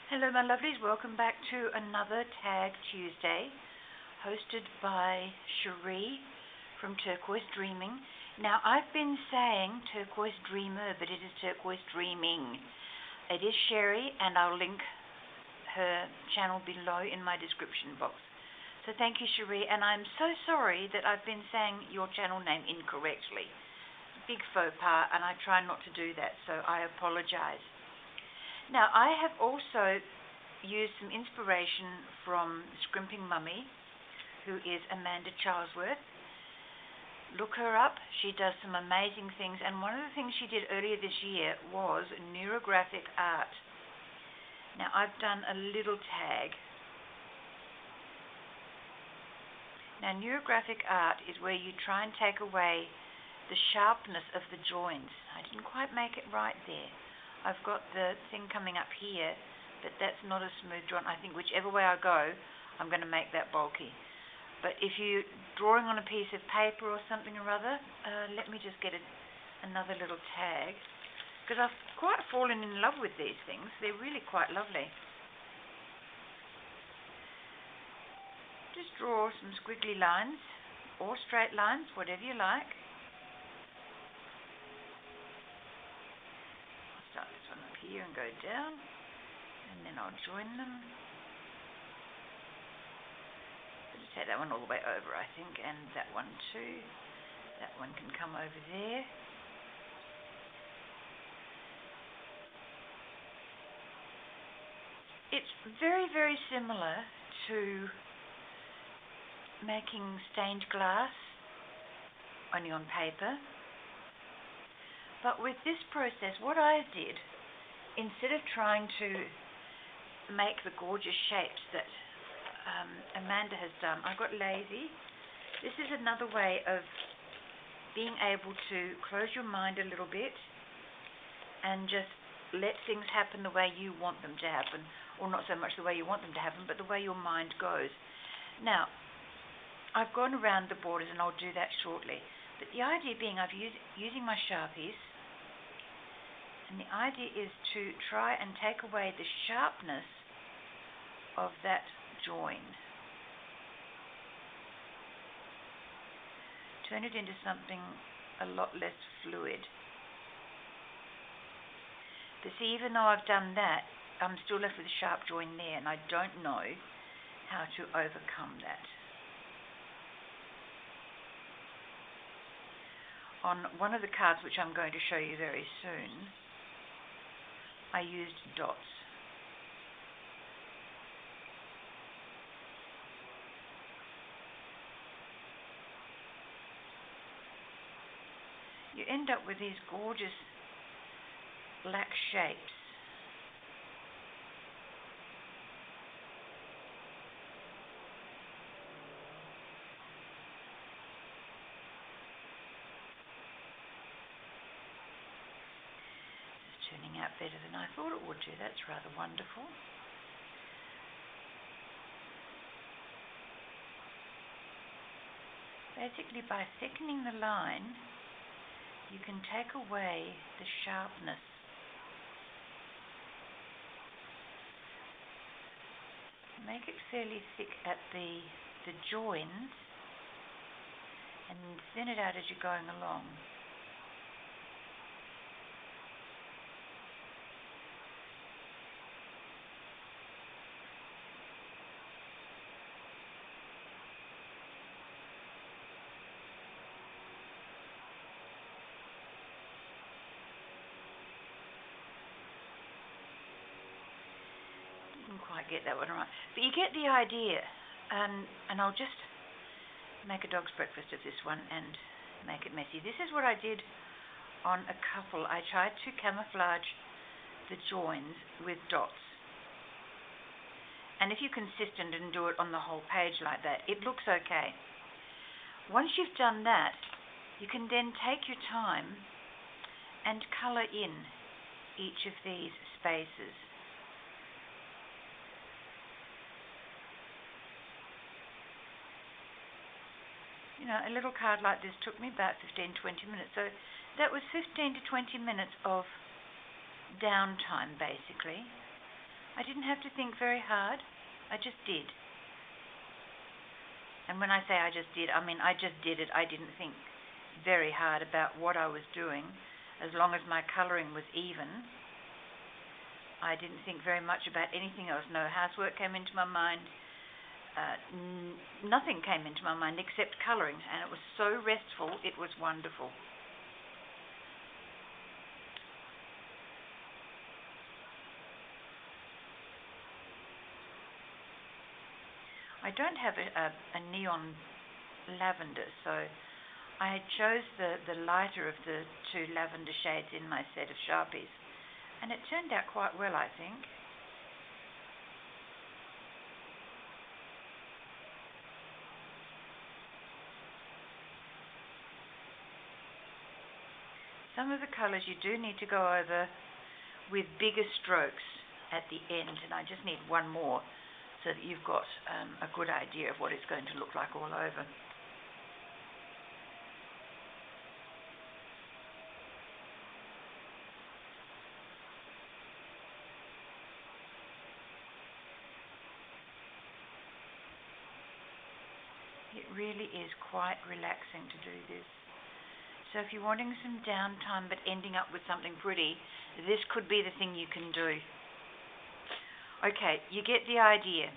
Hello my lovelies, welcome back to another Tag Tuesday hosted by Cherie from Turquoise Dreaming. Now I've been saying Turquoise Dreamer, but it is Turquoise Dreaming. It is Cherie, and I'll link her channel below in my description box. So thank you, Cherie, and I'm so sorry that I've been saying your channel name incorrectly. Big faux pas, and I try not to do that, so I apologize. Now, I have also used some inspiration from Scrimping Mummy, who is Amanda Charlesworth. Look her up. She does some amazing things, and one of the things she did earlier this year was Neurographic Art. Now, I've done a little tag. Now, Neurographic Art is where you try and take away the sharpness of the joints. I didn't quite make it right there. I've got the thing coming up here, but that's not a smooth joint. I think whichever way I go, I'm going to make that bulky. But if you're drawing on a piece of paper or something or other, let me just get another little tag, because I've quite fallen in love with these things. They're really quite lovely. Just draw some squiggly lines or straight lines, whatever you like. Start this one up here and go down, and then I'll join them. I'll just take that one all the way over, I think, and that one too. That one can come over there. It's very, very similar to making stained glass, only on paper. But with this process, what I did, instead of trying to make the gorgeous shapes that Amanda has done, I got lazy. This is another way of being able to close your mind a little bit and just let things happen the way you want them to happen, or not so much the way you want them to happen, but the way your mind goes. Now, I've gone around the borders, and I'll do that shortly. But the idea being, using my Sharpies, and the idea is to try and take away the sharpness of that join. Turn it into something a lot less fluid. But see, even though I've done that, I'm still left with a sharp join there, and I don't know how to overcome that. On one of the cards, which I'm going to show you very soon, I used dots. You end up with these gorgeous black shapes. Turning out better than I thought it would do. That's rather wonderful. Basically, by thickening the line, you can take away the sharpness. Make it fairly thick at the joins, and thin it out as you're going along. Quite get that one right, but you get the idea. And I'll just make a dog's breakfast of this one and make it messy. This is what I did on a couple. I tried to camouflage the joins with dots, and if you're consistent and do it on the whole page like that, it looks okay. Once you've done that, you can then take your time and color in each of these spaces. You know, a little card like this took me about 15-20 minutes. So that was 15 to 20 minutes of downtime, basically, I didn't have to think very hard. I just did. And when I say I just did, I mean I just did it. I didn't think very hard about what I was doing. As long as my colouring was even, I didn't think very much about anything else. No housework came into my mind. Nothing came into my mind except colouring, and it was so restful. It was wonderful. I don't have a neon lavender, so I chose the lighter of the two lavender shades in my set of Sharpies, and it turned out quite well, I think. Some of the colours you do need to go over with bigger strokes at the end, and I just need one more so that you've got a good idea of what it's going to look like all over. It really is quite relaxing to do this. So if you're wanting some downtime but ending up with something pretty, this could be the thing you can do. Okay, you get the idea.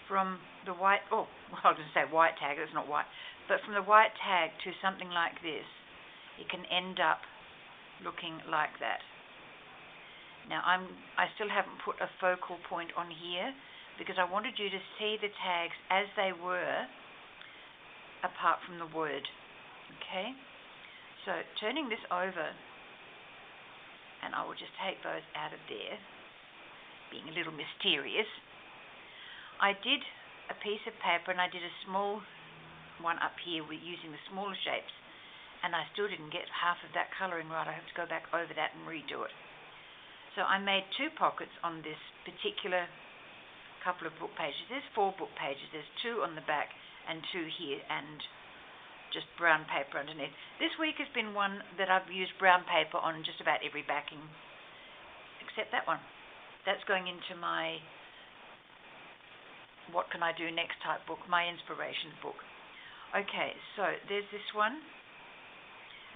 From the white, I was going to say white tag, it's not white, but from the white tag to something like this, it can end up looking like that. Now I still haven't put a focal point on here because I wanted you to see the tags as they were apart from the word. Okay, so turning this over, and I will just take those out of there, being a little mysterious. I did a piece of paper and I did a small one up here with using the smaller shapes, and I still didn't get half of that colouring right. I have to go back over that and redo it. So I made 2 pockets on this particular couple of book pages. There's 4 book pages. There's 2 on the back and 2 here, and just brown paper underneath. This week has been one that I've used brown paper on just about every backing except that one. That's going into my What Can I Do Next type book, my inspiration book. Okay, so there's this one,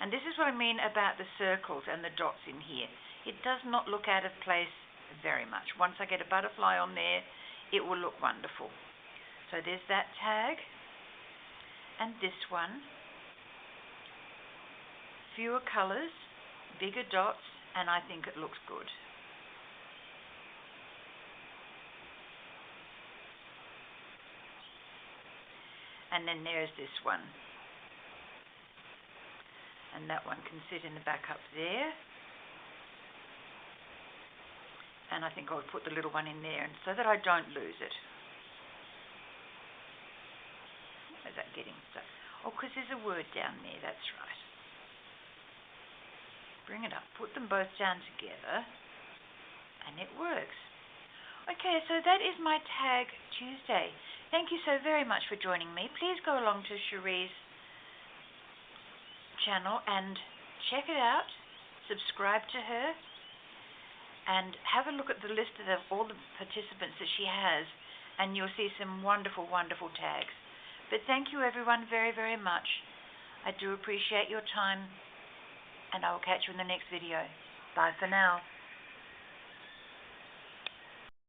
and this is what I mean about the circles and the dots in here. It does not look out of place very much. Once I get a butterfly on there, it will look wonderful. So there's that tag. And this one, fewer colours, bigger dots, and I think it looks good. And then there's this one. And that one can sit in the back up there. And I think I'll put the little one in there, and so that I don't lose it. Is that getting stuck? Oh, because there's a word down there, that's right. Bring it up, put them both down together, and it works. Okay, so that is my Tag Tuesday. Thank you so very much for joining me. Please go along to Cherie's channel and check it out, subscribe to her, and have a look at the list of all the participants that she has, and you'll see some wonderful, wonderful tags. But thank you everyone very, very much. I do appreciate your time, and I will catch you in the next video. Bye for now.